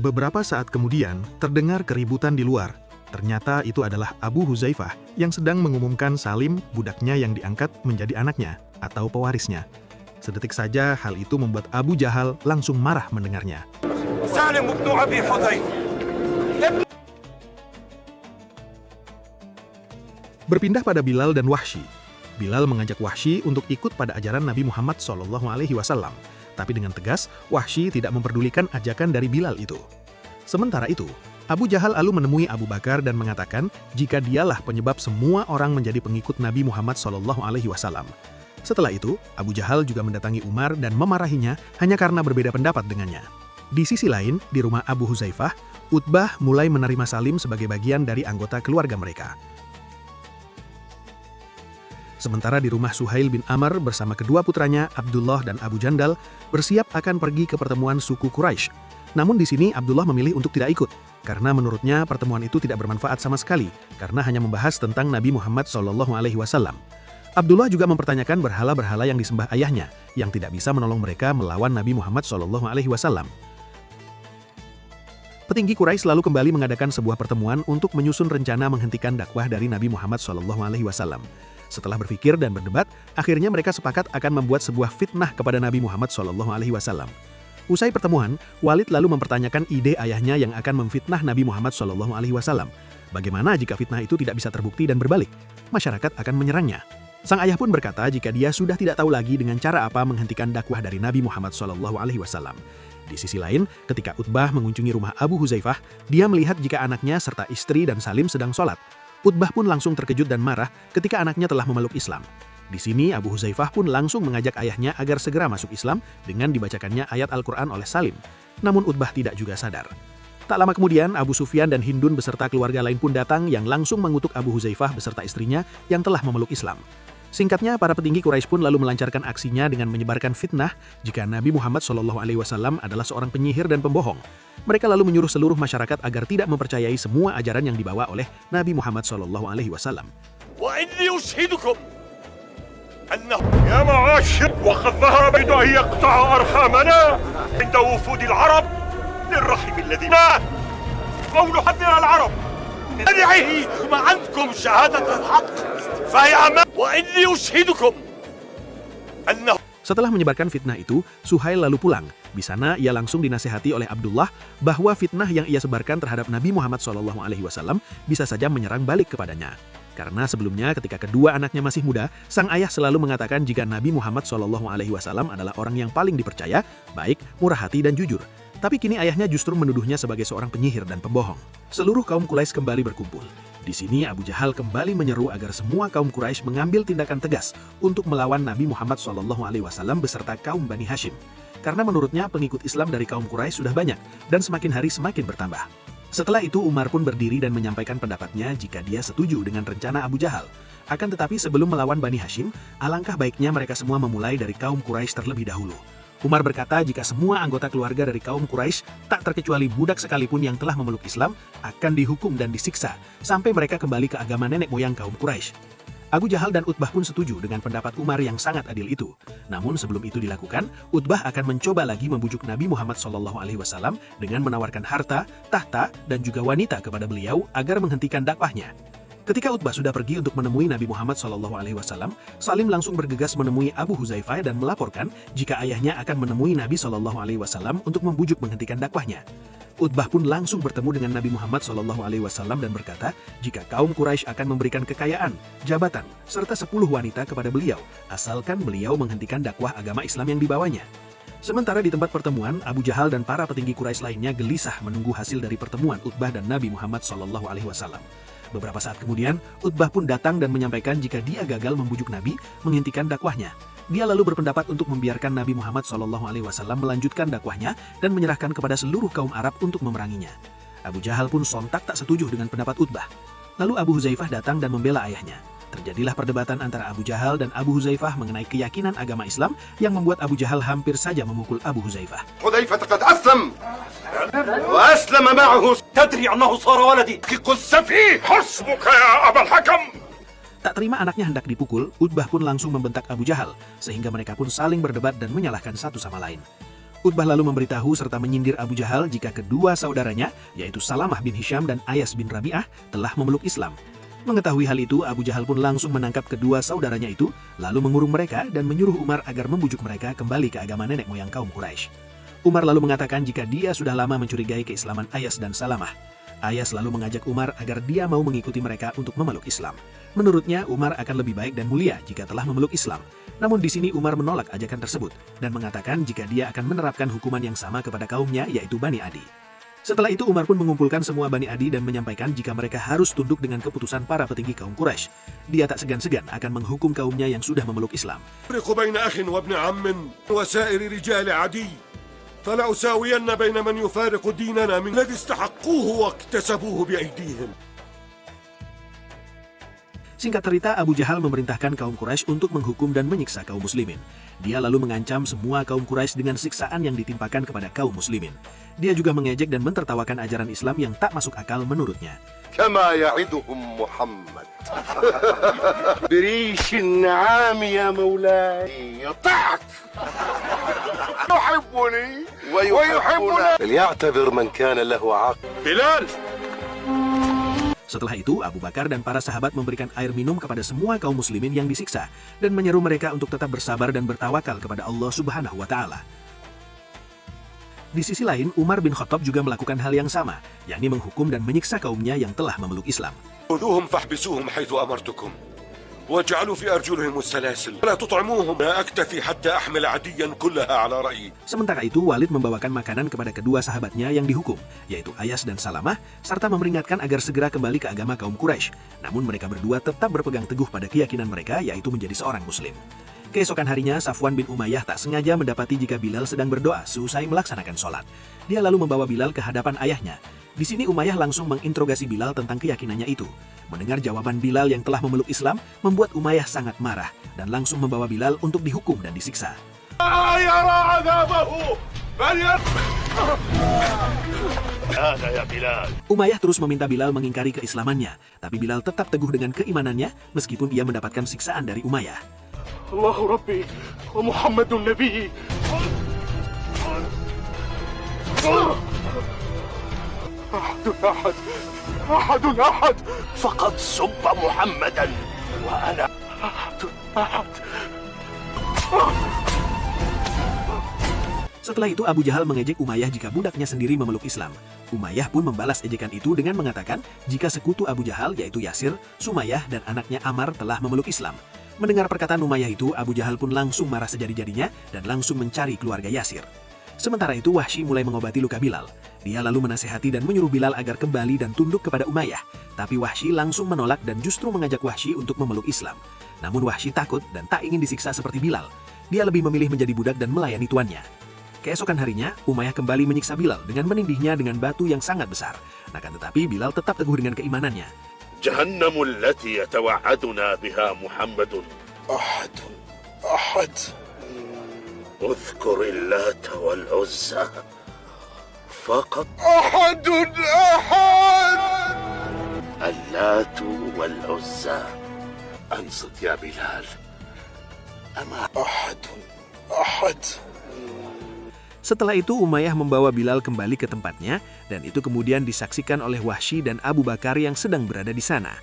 Beberapa saat kemudian, terdengar keributan di luar. Ternyata itu adalah Abu Huzaifah yang sedang mengumumkan Salim, budaknya yang diangkat menjadi anaknya atau pewarisnya. Sedetik saja hal itu membuat Abu Jahal langsung marah mendengarnya. Salim ibn Abi Hudzaifah. Berpindah pada Bilal dan Wahsy. Bilal mengajak Wahsy untuk ikut pada ajaran Nabi Muhammad SAW. Tapi dengan tegas, Wahsy tidak memperdulikan ajakan dari Bilal itu. Sementara itu, Abu Jahal lalu menemui Abu Bakar dan mengatakan jika dialah penyebab semua orang menjadi pengikut Nabi Muhammad SAW. Setelah itu, Abu Jahal juga mendatangi Umar dan memarahinya hanya karena berbeda pendapat dengannya. Di sisi lain, di rumah Abu Huzaifah, Utbah mulai menerima Salim sebagai bagian dari anggota keluarga mereka. Sementara di rumah Suhail bin Amr bersama kedua putranya, Abdullah dan Abu Jandal, bersiap akan pergi ke pertemuan suku Quraisy. Namun di sini Abdullah memilih untuk tidak ikut, karena menurutnya pertemuan itu tidak bermanfaat sama sekali, karena hanya membahas tentang Nabi Muhammad SAW. Abdullah juga mempertanyakan berhala-berhala yang disembah ayahnya, yang tidak bisa menolong mereka melawan Nabi Muhammad SAW. Petinggi Quraisy lalu kembali mengadakan sebuah pertemuan untuk menyusun rencana menghentikan dakwah dari Nabi Muhammad SAW. Setelah berpikir dan berdebat, akhirnya mereka sepakat akan membuat sebuah fitnah kepada Nabi Muhammad SAW. Usai pertemuan, Walid lalu mempertanyakan ide ayahnya yang akan memfitnah Nabi Muhammad SAW. Bagaimana jika fitnah itu tidak bisa terbukti dan berbalik? Masyarakat akan menyerangnya. Sang ayah pun berkata jika dia sudah tidak tahu lagi dengan cara apa menghentikan dakwah dari Nabi Muhammad SAW. Di sisi lain, ketika Utbah mengunjungi rumah Abu Huzaifah, dia melihat jika anaknya serta istri dan Salim sedang sholat. Utbah pun langsung terkejut dan marah ketika anaknya telah memeluk Islam. Di sini Abu Huzaifah pun langsung mengajak ayahnya agar segera masuk Islam dengan dibacakannya ayat Al-Quran oleh Salim. Namun Utbah tidak juga sadar. Tak lama kemudian, Abu Sufyan dan Hindun beserta keluarga lain pun datang yang langsung mengutuk Abu Huzaifah beserta istrinya yang telah memeluk Islam. Singkatnya, para petinggi Quraisy pun lalu melancarkan aksinya dengan menyebarkan fitnah jika Nabi Muhammad SAW adalah seorang penyihir dan pembohong. Mereka lalu menyuruh seluruh masyarakat agar tidak mempercayai semua ajaran yang dibawa oleh Nabi Muhammad SAW. وإني أشهدكم أنه يا معاشر وقد ظهر بيد أن يقطع أرحامنا عند وفود العرب للرحم الذي مات أو نحذر العرب ندعه ما عندكم شهادة الحق فهي أمام وإني أشهدكم أنه. Setelah menyebarkan fitnah itu, Suhail lalu pulang. Di sana ia langsung dinasihati oleh Abdullah bahwa fitnah yang ia sebarkan terhadap Nabi Muhammad SAW bisa saja menyerang balik kepadanya. Karena sebelumnya ketika kedua anaknya masih muda, sang ayah selalu mengatakan jika Nabi Muhammad SAW adalah orang yang paling dipercaya, baik, murah hati dan jujur. Tapi kini ayahnya justru menuduhnya sebagai seorang penyihir dan pembohong. Seluruh kaum Quraisy kembali berkumpul. Di sini Abu Jahal kembali menyeru agar semua kaum Quraisy mengambil tindakan tegas untuk melawan Nabi Muhammad SAW beserta kaum Bani Hashim. Karena menurutnya pengikut Islam dari kaum Quraisy sudah banyak dan semakin hari semakin bertambah. Setelah itu Umar pun berdiri dan menyampaikan pendapatnya jika dia setuju dengan rencana Abu Jahal. Akan tetapi sebelum melawan Bani Hashim, alangkah baiknya mereka semua memulai dari kaum Quraisy terlebih dahulu. Umar berkata jika semua anggota keluarga dari kaum Quraisy, tak terkecuali budak sekalipun yang telah memeluk Islam, akan dihukum dan disiksa sampai mereka kembali ke agama nenek moyang kaum Quraisy. Abu Jahal dan Utbah pun setuju dengan pendapat Umar yang sangat adil itu. Namun sebelum itu dilakukan, Utbah akan mencoba lagi membujuk Nabi Muhammad SAW dengan menawarkan harta, tahta, dan juga wanita kepada beliau agar menghentikan dakwahnya. Ketika Utbah sudah pergi untuk menemui Nabi Muhammad SAW, Salim langsung bergegas menemui Abu Huzaifah dan melaporkan jika ayahnya akan menemui Nabi SAW untuk membujuk menghentikan dakwahnya. Utbah pun langsung bertemu dengan Nabi Muhammad SAW dan berkata jika kaum Quraisy akan memberikan kekayaan, jabatan, serta 10 wanita kepada beliau, asalkan beliau menghentikan dakwah agama Islam yang dibawanya. Sementara di tempat pertemuan, Abu Jahal dan para petinggi Quraisy lainnya gelisah menunggu hasil dari pertemuan Utbah dan Nabi Muhammad SAW. Beberapa saat kemudian, Utbah pun datang dan menyampaikan jika dia gagal membujuk Nabi menghentikan dakwahnya. Dia lalu berpendapat untuk membiarkan Nabi Muhammad SAW melanjutkan dakwahnya dan menyerahkan kepada seluruh kaum Arab untuk memeranginya. Abu Jahal pun sontak tak setuju dengan pendapat Utbah. Lalu Abu Huzaifah datang dan membela ayahnya. Terjadilah perdebatan antara Abu Jahal dan Abu Huzaifah mengenai keyakinan agama Islam yang membuat Abu Jahal hampir saja memukul Abu Huzaifah. حذيفة قد أسلم وأسلم معه تدري أنه صار ولدي قص فيه حسبك يا أبا الحكم. Tak terima anaknya hendak dipukul, Utbah pun langsung membentak Abu Jahal, sehingga mereka pun saling berdebat dan menyalahkan satu sama lain. Utbah lalu memberitahu serta menyindir Abu Jahal jika kedua saudaranya, yaitu Salamah bin Hisham dan Ayas bin Rabi'ah, telah memeluk Islam. Mengetahui hal itu, Abu Jahal pun langsung menangkap kedua saudaranya itu, lalu mengurung mereka dan menyuruh Umar agar membujuk mereka kembali ke agama nenek moyang kaum Quraisy. Umar lalu mengatakan jika dia sudah lama mencurigai keislaman Ayas dan Salamah. Ayas lalu mengajak Umar agar dia mau mengikuti mereka untuk memeluk Islam. Menurutnya, Umar akan lebih baik dan mulia jika telah memeluk Islam. Namun di sini Umar menolak ajakan tersebut dan mengatakan jika dia akan menerapkan hukuman yang sama kepada kaumnya, yaitu Bani Adi. Setelah itu Umar pun mengumpulkan semua Bani Adi dan menyampaikan jika mereka harus tunduk dengan keputusan para petinggi kaum Quraisy. Dia tak segan-segan akan menghukum kaumnya yang sudah memeluk Islam. فلا أساوين بين من يفارق ديننا من الذي استحقوه واكتسبوه بأيديهم. Singkat cerita, Abu Jahal memerintahkan kaum Quraisy untuk menghukum dan menyiksa kaum muslimin. Dia lalu mengancam semua kaum Quraisy dengan siksaan yang ditimpakan kepada kaum muslimin. Dia juga mengejek dan mentertawakan ajaran Islam yang tak masuk akal menurutnya. كما يعدهم محمد بريش النعام يا مولاي يطعك يحبني ويحبنا فليعتذر من كان له عقل. بلال. Setelah itu, Abu Bakar dan para sahabat memberikan air minum kepada semua kaum muslimin yang disiksa dan menyeru mereka untuk tetap bersabar dan bertawakal kepada Allah Subhanahu wa Ta'ala. Di sisi lain, Umar bin Khattab juga melakukan hal yang sama, yakni menghukum dan menyiksa kaumnya yang telah memeluk Islam. خذوهم فاحبسوهم حيث أمرتكم واجعلوا في أرجلهم السلاسل ولا تطعموهم لا أكتفي حتى أحمل عديا كلها على رأيي. Sementara itu, Walid membawakan makanan kepada kedua sahabatnya yang dihukum, yaitu Ayas dan Salamah, serta memperingatkan agar segera kembali ke agama kaum Quraisy. Namun mereka berdua tetap berpegang teguh pada keyakinan mereka, yaitu menjadi seorang muslim. Keesokan harinya, Safwan bin Umayyah tak sengaja mendapati jika Bilal sedang berdoa seusai melaksanakan sholat. Dia lalu membawa Bilal ke hadapan ayahnya. Di sini Umayyah langsung menginterogasi Bilal tentang keyakinannya itu. Mendengar jawaban Bilal yang telah memeluk Islam, membuat Umayyah sangat marah dan langsung membawa Bilal untuk dihukum dan disiksa. Umayyah terus meminta Bilal mengingkari keislamannya, tapi Bilal tetap teguh dengan keimanannya meskipun ia mendapatkan siksaan dari Umayyah. الله ربي ومحمد النبي. أحد فقد سب محمدا وأنا أحد. Setelah itu Abu Jahal mengejek Umayyah jika budaknya sendiri memeluk Islam. Umayyah pun membalas ejekan itu dengan mengatakan jika sekutu Abu Jahal yaitu Yasir, Sumayyah dan anaknya Ammar telah memeluk Islam. Mendengar perkataan Umayyah itu, Abu Jahal pun langsung marah sejadi-jadinya dan langsung mencari keluarga Yasir. Sementara itu Wahsy mulai mengobati luka Bilal. Dia lalu menasehati dan menyuruh Bilal agar kembali dan tunduk kepada Umayyah. Tapi Wahsy langsung menolak dan justru mengajak Wahsy untuk memeluk Islam. Namun Wahsy takut dan tak ingin disiksa seperti Bilal. Dia lebih memilih menjadi budak dan melayani tuannya. Keesokan harinya, Umayyah kembali menyiksa Bilal dengan menindihnya dengan batu yang sangat besar. Akan tetapi Bilal tetap teguh dengan keimanannya. جهنم التي يتوعدنا بها محمد أحد اذكر اللات والعزى فقط أحد اللات والعزى أنصت يا بلال أما أحد Setelah itu Umayyah membawa Bilal kembali ke tempatnya dan itu kemudian disaksikan oleh Wahsy dan Abu Bakar yang sedang berada di sana.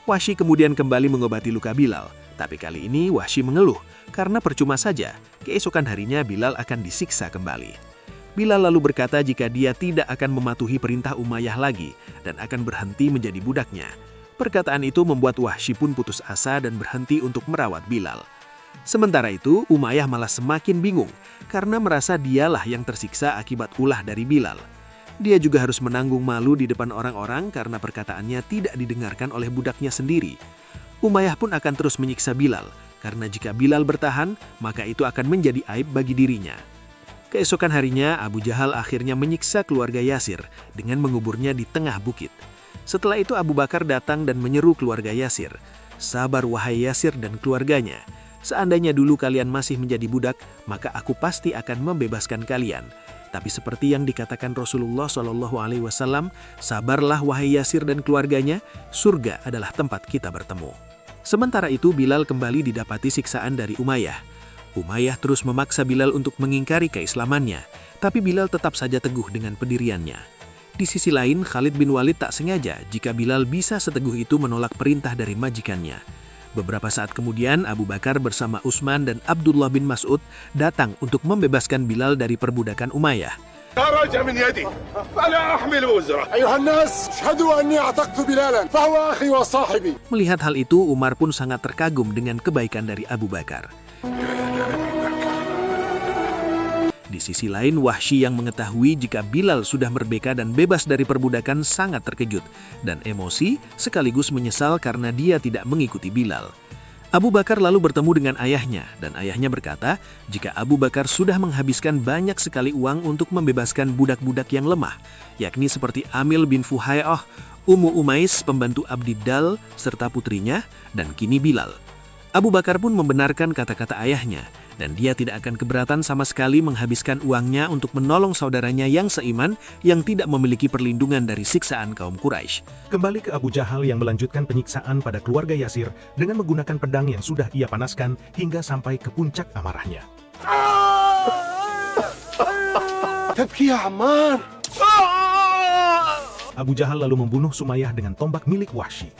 Wahsy kemudian kembali mengobati luka Bilal, tapi kali ini Wahsy mengeluh karena percuma saja keesokan harinya Bilal akan disiksa kembali. Bilal lalu berkata jika dia tidak akan mematuhi perintah Umayyah lagi dan akan berhenti menjadi budaknya. Perkataan itu membuat Wahsy pun putus asa dan berhenti untuk merawat Bilal. Sementara itu, Umayyah malah semakin bingung karena merasa dialah yang tersiksa akibat ulah dari Bilal. Dia juga harus menanggung malu di depan orang-orang karena perkataannya tidak didengarkan oleh budaknya sendiri. Umayyah pun akan terus menyiksa Bilal karena jika Bilal bertahan, maka itu akan menjadi aib bagi dirinya. Keesokan harinya, Abu Jahal akhirnya menyiksa keluarga Yasir dengan menguburnya di tengah bukit. Setelah itu Abu Bakar datang dan menyeru keluarga Yasir, "Sabar wahai Yasir dan keluarganya. Seandainya dulu kalian masih menjadi budak, maka aku pasti akan membebaskan kalian. Tapi seperti yang dikatakan Rasulullah SAW, sabarlah wahai Yasir dan keluarganya, surga adalah tempat kita bertemu." Sementara itu Bilal kembali didapati siksaan dari Umayyah. Umayyah terus memaksa Bilal untuk mengingkari keislamannya, tapi Bilal tetap saja teguh dengan pendiriannya. Di sisi lain, Khalid bin Walid tak sengaja jika Bilal bisa seteguh itu menolak perintah dari majikannya. Beberapa saat kemudian, Abu Bakar bersama Utsman dan Abdullah bin Mas'ud datang untuk membebaskan Bilal dari perbudakan Umayyah. خرج من يدي فلا أحمل وزره. أيها الناس اشهدوا أني اعتقت بلالا فهو أخي وصاحبي. Melihat hal itu, Umar pun sangat terkagum dengan kebaikan dari Abu Bakar. Di sisi lain, Wahsy yang mengetahui jika Bilal sudah merdeka dan bebas dari perbudakan sangat terkejut dan emosi sekaligus menyesal karena dia tidak mengikuti Bilal. Abu Bakar lalu bertemu dengan ayahnya dan ayahnya berkata jika Abu Bakar sudah menghabiskan banyak sekali uang untuk membebaskan budak-budak yang lemah, yakni seperti Amil bin Fuhai'ah, Ummu Umais, pembantu Abdiddal, serta putrinya, dan kini Bilal. Abu Bakar pun membenarkan kata-kata ayahnya, dan dia tidak akan keberatan sama sekali menghabiskan uangnya untuk menolong saudaranya yang seiman yang tidak memiliki perlindungan dari siksaan kaum Quraisy. Kembali ke Abu Jahal yang melanjutkan penyiksaan pada keluarga Yasir dengan menggunakan pedang yang sudah ia panaskan hingga sampai ke puncak amarahnya. تبكي يا عمار. Abu Jahal lalu membunuh Sumayyah dengan tombak milik Wahsy.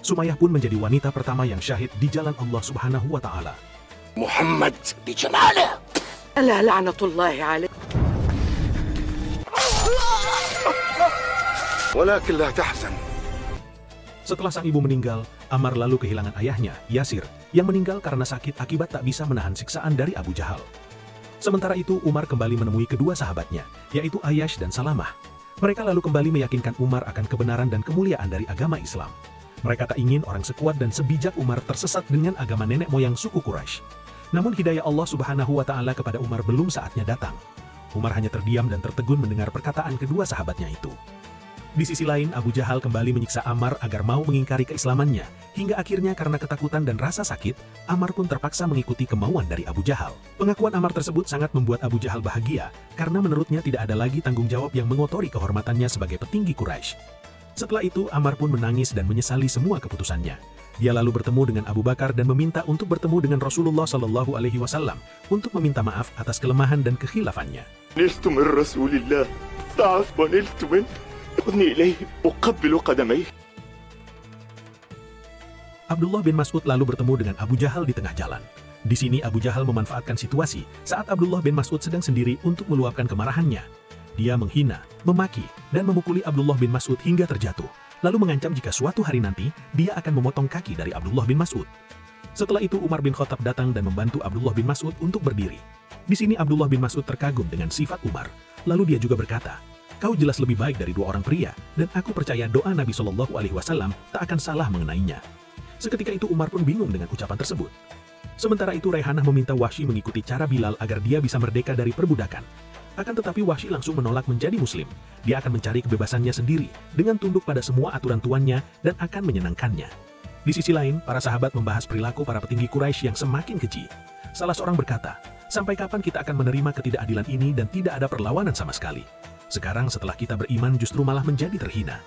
Sumayyah pun menjadi wanita pertama yang syahid di jalan Allah Subhanahu wa Ta'ala. محمد بجماله. ألا لعنة الله عليه. ولكن لا تحزن. Setelah sang ibu meninggal, Ammar lalu kehilangan ayahnya, Yasir, yang meninggal karena sakit akibat tak bisa menahan siksaan dari Abu Jahal. Sementara itu, Umar kembali menemui kedua sahabatnya, yaitu Ayyash dan Salamah. Mereka lalu kembali meyakinkan Umar akan kebenaran dan kemuliaan dari agama Islam. Mereka tak ingin orang sekuat dan sebijak Umar tersesat dengan agama nenek moyang suku Quraisy. Namun hidayah Allah Subhanahu wa Ta'ala kepada Umar belum saatnya datang. Umar hanya terdiam dan tertegun mendengar perkataan kedua sahabatnya itu. Di sisi lain, Abu Jahal kembali menyiksa Ammar agar mau mengingkari keislamannya, hingga akhirnya karena ketakutan dan rasa sakit, Ammar pun terpaksa mengikuti kemauan dari Abu Jahal. Pengakuan Ammar tersebut sangat membuat Abu Jahal bahagia, karena menurutnya tidak ada lagi tanggung jawab yang mengotori kehormatannya sebagai petinggi Quraisy. Setelah itu, Ammar pun menangis dan menyesali semua keputusannya. Dia lalu bertemu dengan Abu Bakar dan meminta untuk bertemu dengan Rasulullah Shallallahu Alaihi Wasallam untuk meminta maaf atas kelemahan dan kekhilafannya. نلت من رسول الله ضعف ونلت منه خذني إليه أقبل قدميه. Abdullah bin Mas'ud lalu bertemu dengan Abu Jahal di tengah jalan. Di sini Abu Jahal memanfaatkan situasi saat Abdullah bin Mas'ud sedang sendiri untuk meluapkan kemarahannya. Dia menghina, memaki, dan memukuli Abdullah bin Mas'ud hingga terjatuh, lalu mengancam jika suatu hari nanti dia akan memotong kaki dari Abdullah bin Mas'ud. Setelah itu Umar bin Khattab datang dan membantu Abdullah bin Mas'ud untuk berdiri. Di sini Abdullah bin Mas'ud terkagum dengan sifat Umar. Lalu dia juga berkata, "Kau jelas lebih baik dari dua orang pria, dan aku percaya doa Nabi Shallallahu Alaihi Wasallam tak akan salah mengenainya." Seketika itu Umar pun bingung dengan ucapan tersebut. Sementara itu Raihanah meminta Wahsy mengikuti cara Bilal agar dia bisa merdeka dari perbudakan. Akan tetapi Wahsy langsung menolak menjadi muslim. Dia akan mencari kebebasannya sendiri dengan tunduk pada semua aturan tuannya dan akan menyenangkannya. Di sisi lain, para sahabat membahas perilaku para petinggi Quraisy yang semakin keji. Salah seorang berkata, "Sampai kapan kita akan menerima ketidakadilan ini dan tidak ada perlawanan sama sekali? Sekarang setelah kita beriman justru malah menjadi terhina."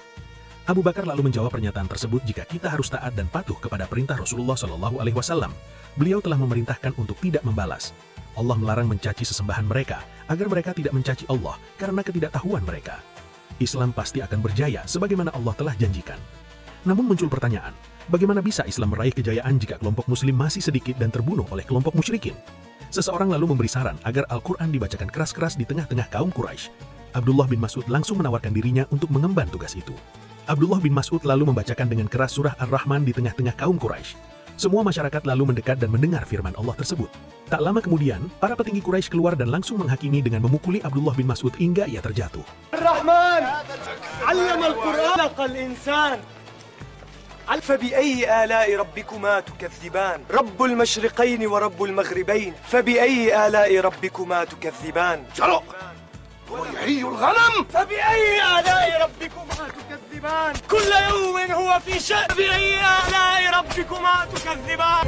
Abu Bakar lalu menjawab pernyataan tersebut jika kita harus taat dan patuh kepada perintah Rasulullah Shallallahu Alaihi Wasallam. Beliau telah memerintahkan untuk tidak membalas. Allah melarang mencaci sesembahan mereka, agar mereka tidak mencaci Allah karena ketidaktahuan mereka. Islam pasti akan berjaya sebagaimana Allah telah janjikan. Namun muncul pertanyaan, bagaimana bisa Islam meraih kejayaan jika kelompok muslim masih sedikit dan terbunuh oleh kelompok musyrikin? Seseorang lalu memberi saran agar Al-Quran dibacakan keras-keras di tengah-tengah kaum Quraisy. Abdullah bin Mas'ud langsung menawarkan dirinya untuk mengemban tugas itu. Abdullah bin Mas'ud lalu membacakan dengan keras surah Ar-Rahman di tengah-tengah kaum Quraisy. Semua masyarakat lalu mendekat dan mendengar firman Allah tersebut. Tak lama kemudian, para petinggi Quraisy keluar dan langsung menghakimi dengan memukuli Abdullah bin Mas'ud hingga ia terjatuh. الرحمن علم القرآن خلق الإنسان فبأي آلاء ربكما تكذبان رب المشرقين ورب المغربين فبأي آلاء ربكما تكذبان جرى ويعي الغنم. فبأي آلاء ربكما تكذبان كل يوم هو في شأن فبأي آلاء ربكما تكذبان